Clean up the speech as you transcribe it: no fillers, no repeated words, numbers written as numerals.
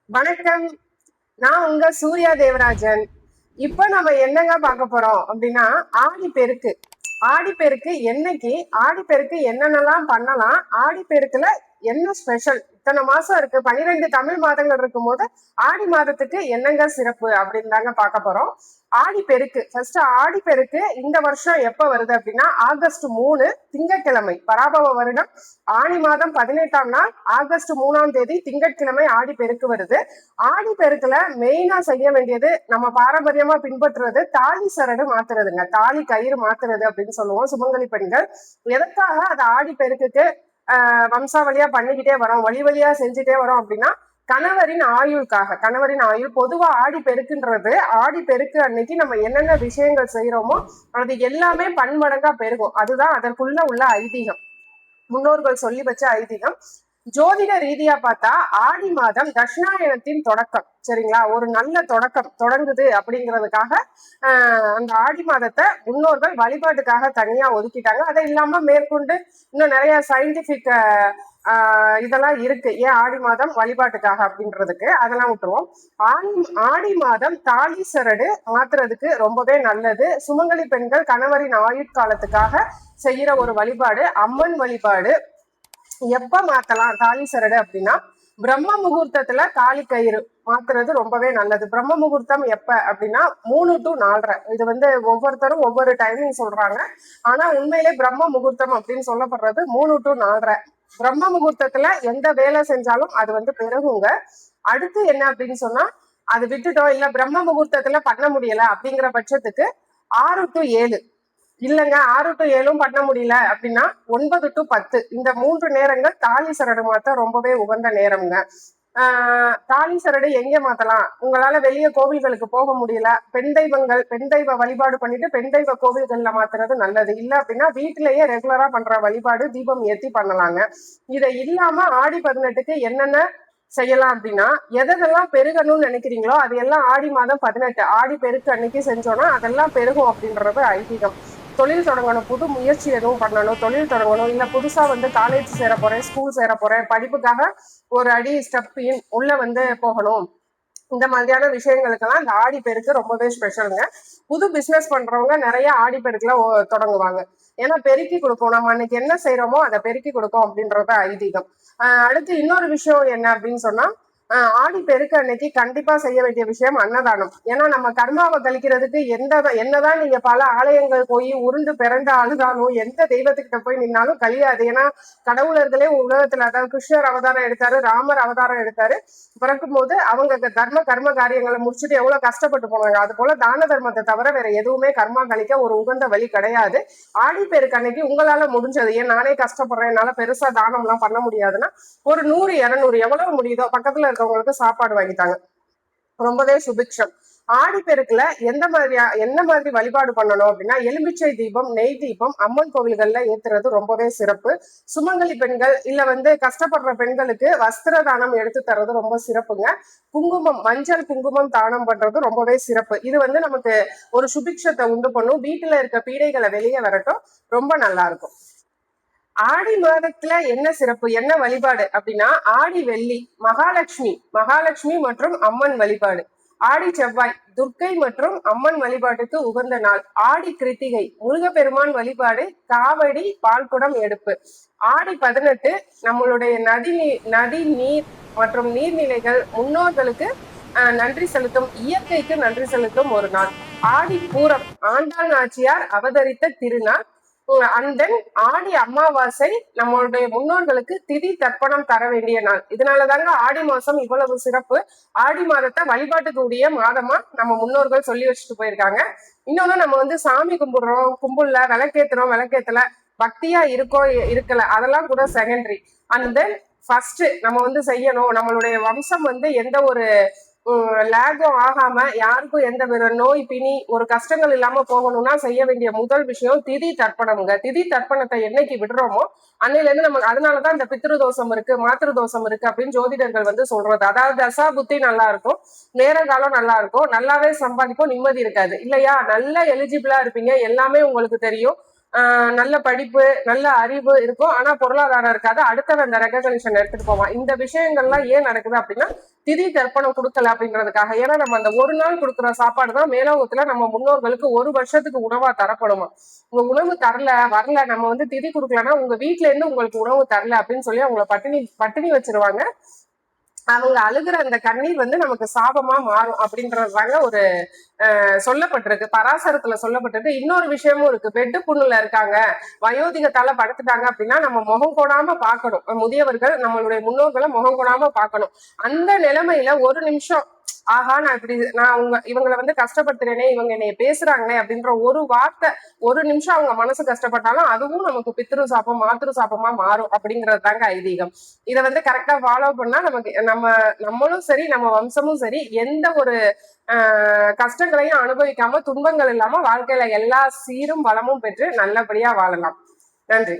வணக்கம். நான் உங்க சூர்யா தேவராஜன். இப்ப நம்ம என்னங்க பார்க்க போறோம் அப்படின்னா, ஆடிப்பெருக்கு. ஆடிப்பெருக்கு என்னைக்கு, ஆடிப்பெருக்கு என்னென்னலாம் பண்ணலாம், ஆடிப்பெருக்குல என்ன ஸ்பெஷல், இத்தனை மாசம் இருக்கு, 12 தமிழ் மாதங்கள் இருக்கும் போது ஆடி மாதத்துக்கு என்னங்க சிறப்பு அப்படின்னு தாங்க பார்க்க போறோம். ஆடிப்பெருக்கு ஃபர்ஸ்ட். ஆடிப்பெருக்கு இந்த வருஷம் எப்ப வருது அப்படின்னா, ஆகஸ்ட் 3 திங்கட்கிழமை, பராபவ வருடம் ஆடி மாதம் 18ஆம் நாள் ஆகஸ்ட் 3ஆம் தேதி திங்கட்கிழமை ஆடிப்பெருக்கு வருது. ஆடிப்பெருக்குல மெயினா செய்ய வேண்டியது, நம்ம பாரம்பரியமா பின்பற்றுறது தாலி சரடு மாத்துறதுங்க. தாலி கயிறு மாத்துறது அப்படின்னு சொல்லுவோம் சுமங்கலி பெண்கள். எதற்காக அதை ஆடிப்பெருக்குக்கு வம்சாவளியா பண்ணிக்கிட்டே வரோம், வழி வழியா செஞ்சுட்டே வரோம் அப்படின்னா, கணவரின் ஆயுளுக்காக. கணவரின் ஆயுள் பொதுவா ஆடி பெருக்குன்றது, ஆடி பெருக்கு அன்னைக்கு நம்ம என்னென்ன விஷயங்கள் செய்யறோமோ அது எல்லாமே பன்மடங்கா பெருகும். அதுதான் அதற்குள்ள உள்ள ஐதீகம், முன்னோர்கள் சொல்லி வச்ச ஐதீகம். ஜோதிட ரீதியா பார்த்தா ஆடி மாதம் தட்சிணாயனத்தின் தொடக்கம், சரிங்களா? ஒரு நல்ல தொடக்கம் தொடங்குது அப்படிங்கிறதுக்காக அந்த ஆடி மாதத்தை முன்னோர்கள் வழிபாட்டுக்காக தனியா ஒதுக்கிட்டாங்க. அதை இல்லாம மேற்கொண்டு இன்னும் நிறைய சயின்டிபிக் இதெல்லாம் இருக்கு, ஏன் ஆடி மாதம் வழிபாட்டுக்காக அப்படின்றதுக்கு. அதெல்லாம் விட்டுருவோம். ஆடி மாதம் தாலி சரடு மாத்துறதுக்கு ரொம்பவே நல்லது. சுமங்கலி பெண்கள் கணவரின் ஆயுட்காலத்துக்காக செய்யற ஒரு வழிபாடு, அம்மன் வழிபாடு. எப்ப மாத்தலாம் தாலி சரடு அப்படின்னா, பிரம்ம முகூர்த்தத்துல தாலி கயிறு மாத்துறது ரொம்பவே நல்லது. பிரம்ம முகூர்த்தம் எப்ப அப்படின்னா 3 to 4:30. இது ஒவ்வொருத்தரும் ஒவ்வொரு டைமிங் சொல்றாங்க. ஆனா உண்மையிலே பிரம்ம முகூர்த்தம் அப்படின்னு சொல்லப்படுறது 3 to 4:30. பிரம்ம முகூர்த்தத்துல எந்த வேலை செஞ்சாலும் அது பெருகுங்க. அடுத்து என்ன அப்படின்னு சொன்னா, அது விட்டுட்டோம், இல்ல பிரம்ம முகூர்த்தத்துல பண்ண முடியல அப்படிங்கிற பட்சத்துக்கு 6 to 7, இல்லைங்க 6 to 7 பண்ண முடியல அப்படின்னா 9 to 10, இந்த 3 நேரங்கள் தாலி சரடு மாத்த ரொம்பவே உகந்த நேரம்ங்க. தாலி சரடு எங்க மாத்தலாம்? உங்களால வெளியே கோவில்களுக்கு போக முடியல, பெண் தெய்வ வழிபாடு பண்ணிட்டு பெண் தெய்வ கோவில்கள்ல மாத்துறது நல்லது. இல்ல அப்படின்னா வீட்டிலேயே ரெகுலரா பண்ற வழிபாடு தீபம் ஏத்தி பண்ணலாங்க. இதை இல்லாம ஆடி 18க்கு என்னென்ன செய்யலாம் அப்படின்னா, எதெல்லாம் பெருகணும்னு நினைக்கிறீங்களோ அதையெல்லாம் ஆடி மாதம் 18 ஆடி பெருக்கு அன்னைக்கு செஞ்சோம்னா அதெல்லாம் பெருகும் அப்படின்றது ஐதீகம். தொழில் தொடங்கணும், புது முயற்சி எதுவும் பண்ணணும், தொழில் தொடங்கணும், இல்ல புதுசா காலேஜ் சேர போறேன், ஸ்கூல் சேர போறேன், படிப்புக்காக ஒரு அடி ஸ்டெப் உள்ள போகணும், இந்த மாதிரியான விஷயங்களுக்கெல்லாம் இந்த ஆடி பெருக்கு ரொம்பவே ஸ்பெஷலுங்க. புது பிசினஸ் பண்றவங்க நிறைய ஆடி பெருக்குல தொடங்குவாங்க. ஏன்னா பெருக்கி கொடுக்கும், நம்ம அன்னைக்கு என்ன செய்யறோமோ அதை பெருக்கி கொடுக்கும் அப்படின்றது ஐதீகம். அடுத்து இன்னொரு விஷயம் என்ன அப்படின்னு சொன்னா, ஆடி பெருக்கு அன்னைக்கு கண்டிப்பா செய்ய வேண்டிய விஷயம் அன்னதானம். ஏன்னா நம்ம கர்மாவை கழிக்கிறதுக்கு என்னதான் நீங்க பல ஆலயங்கள் போய் உருண்டு பிறண்டு அழுதாலும், எந்த தெய்வத்துக்கிட்ட போய் நின்னாலும் கழியாது. ஏன்னா கடவுளர்களே உலகத்துல, அதாவது கிருஷ்ணர் அவதாரம் எடுத்தாரு, ராமர் அவதாரம் எடுத்தாரு, பிறக்கும் போது அவங்க கர்ம காரியங்களை முடிச்சுட்டு எவ்வளவு கஷ்டப்பட்டு போனாங்க. அது போல தான தர்மத்தை தவிர வேற எதுவுமே கர்மா கழிக்க ஒரு உகந்த வழி கிடையாது. ஆடி பெருக்கு அன்னைக்கு உங்களால முடிஞ்சது, ஏன் நானே கஷ்டப்படுறேன், என்னால பெருசா தானம் எல்லாம் பண்ண முடியாதுன்னா ஒரு 100 200 எவ்வளவு முடியுதோ பக்கத்துல இருக்கவங்களுக்கு சாப்பாடு வாங்கிட்டாங்க, ரொம்பவே சுபிக்ஷம். ஆடி பெருக்குல என்ன மாதிரி வழிபாடு பண்ணணும் அப்படின்னா, எலுமிச்சை தீபம், நெய் தீபம் அம்மன் கோவில்கள்ல ஏத்துறது ரொம்பவே சிறப்பு. சுமங்கலி பெண்கள் இல்ல கஷ்டப்படுற பெண்களுக்கு வஸ்திர தானம் எடுத்து தர்றது ரொம்ப சிறப்புங்க. குங்குமம், மஞ்சள் குங்குமம் தானம் பண்றது ரொம்பவே சிறப்பு. இது நமக்கு ஒரு சுபிக்ஷத்தை உண்டு பண்ணும், வீட்டுல இருக்க பீடைகளை வெளியே வரட்டும், ரொம்ப நல்லா இருக்கும். ஆடி மாதத்துல என்ன சிறப்பு, என்ன வழிபாடு அப்படின்னா, ஆடி வெள்ளி மகாலட்சுமி மற்றும் அம்மன் வழிபாடு. ஆடி செவ்வாய் துர்க்கை மற்றும் அம்மன் வழிபாட்டுக்கு உகந்த நாள். ஆடி கிருத்திகை முருகப்பெருமான் வழிபாடு, காவடி பால்குடம் எடுப்பு. ஆடி 18 நம்மளுடைய நதி நீர் மற்றும் நீர்நிலைகள் முன்னோர்களுக்கு நன்றி செலுத்தும், இயற்கைக்கு நன்றி செலுத்தும் ஒரு நாள். ஆடி பூரம் ஆண்டாள் நாச்சியார் அவதரித்த திருநாள். அண்ட் தென் ஆடி அமாவாசை நம்மளுடைய முன்னோர்களுக்கு திதி தர்ப்பணம் தர வேண்டிய நாள். இதனாலதாங்க ஆடி மாசம் இவ்வளவு சிறப்பு. ஆடி மாதத்தை வழிபாட்டுக்குரிய மாதமா நம்ம முன்னோர்கள் சொல்லி வச்சுட்டு போயிருக்காங்க. இன்னொன்னு, நம்ம சாமி கும்பிடல, விளக்கேத்தல, பக்தியா இருக்கல, அதெல்லாம் கூட செகண்டரி. அண்ட் தென் ஃபர்ஸ்ட் நம்ம செய்யணும், நம்மளுடைய வம்சம் எந்த ஒரு லேகம் ஆகாம, யாருக்கும் எந்த வித நோய் பிணி ஒரு கஷ்டங்கள் இல்லாம போகணும்னா செய்ய வேண்டிய முதல் விஷயம் திதி தர்ப்பணம்ங்க. திதி தர்ப்பணத்தை என்னைக்கு விடுறோமோ அன்னையில இருந்து நம்ம, அதனாலதான் இந்த பித்ரு தோஷம் இருக்கு, மாத்திரு தோஷம் இருக்கு அப்படின்னு ஜோதிடர்கள் சொல்றது. அதாவது தசா புத்தி நல்லா இருக்கும், நேர காலம் நல்லா இருக்கும், நல்லாவே சம்பாதிக்கும், நிம்மதி இருக்காது இல்லையா? நல்ல எலிஜிபிளா இருப்பீங்க, எல்லாமே உங்களுக்கு தெரியும், நல்ல படிப்பு, நல்ல அறிவு இருக்கும். ஆனா பொருளாதாரம் இருக்காது. அடுத்தவன் அந்த ரெகக்னிஷன் எடுத்துட்டு போவான். இந்த விஷயங்கள்லாம் ஏன் நடக்குது அப்படின்னா, திதி தர்ப்பணம் கொடுக்கல அப்படின்றதுக்காக. ஏன்னா நம்ம அந்த ஒரு நாள் கொடுக்குற சாப்பாடு தான் மேலோகத்துல நம்ம முன்னோர்களுக்கு 1 வருஷத்துக்கு உணவா தரப்படுமா. உங்க உணவு தரல, வரல, நம்ம வந்து திதி கொடுக்கலன்னா உங்க வீட்டுல இருந்து உங்களுக்கு உணவு தரல அப்படின்னு சொல்லி அவங்கள பட்டினி பட்டினி வச்சிருவாங்க. அவங்க அழுகிற அந்த கண்ணீர் வந்து நமக்கு சாபமா மாறும் அப்படின்றதுதாங்க ஒரு சொல்லப்பட்டிருக்கு. பராசரத்துல சொல்லப்பட்டிருக்கு. இன்னொரு விஷயமும் இருக்கு. வெட்டு புண்ணுல இருக்காங்க, வயோதிகத்தால படுத்துட்டாங்க அப்படின்னா நம்ம முகம் கொடாம பார்க்கணும். முதியவர்கள் நம்மளுடைய முன்னோர்களை முகம் கொடாம பார்க்கணும். அந்த நிலைமையில ஒரு நிமிஷம், ஆஹா நான் இவங்களை வந்து கஷ்டப்படுத்துறேனே, இவங்க என்னைய பேசுறாங்களே அப்படின்ற ஒரு வார்த்தை, ஒரு நிமிஷம் அவங்க மனசு கஷ்டப்பட்டாலும் அதுவும் நமக்கு பித்ரு சாப்பம் மாத்திரு சாப்பமா மாறும் அப்படிங்கிறது தாங்க ஐதீகம். இதை வந்து கரெக்டா ஃபாலோ பண்ணா நமக்கு நம்மளும் சரி, நம்ம வம்சமும் சரி, எந்த ஒரு கஷ்டங்களையும் அனுபவிக்காம, துன்பங்கள் இல்லாம வாழ்க்கையில எல்லா சீரும் வளமும் பெற்று நல்லபடியா வாழலாம். நன்றி.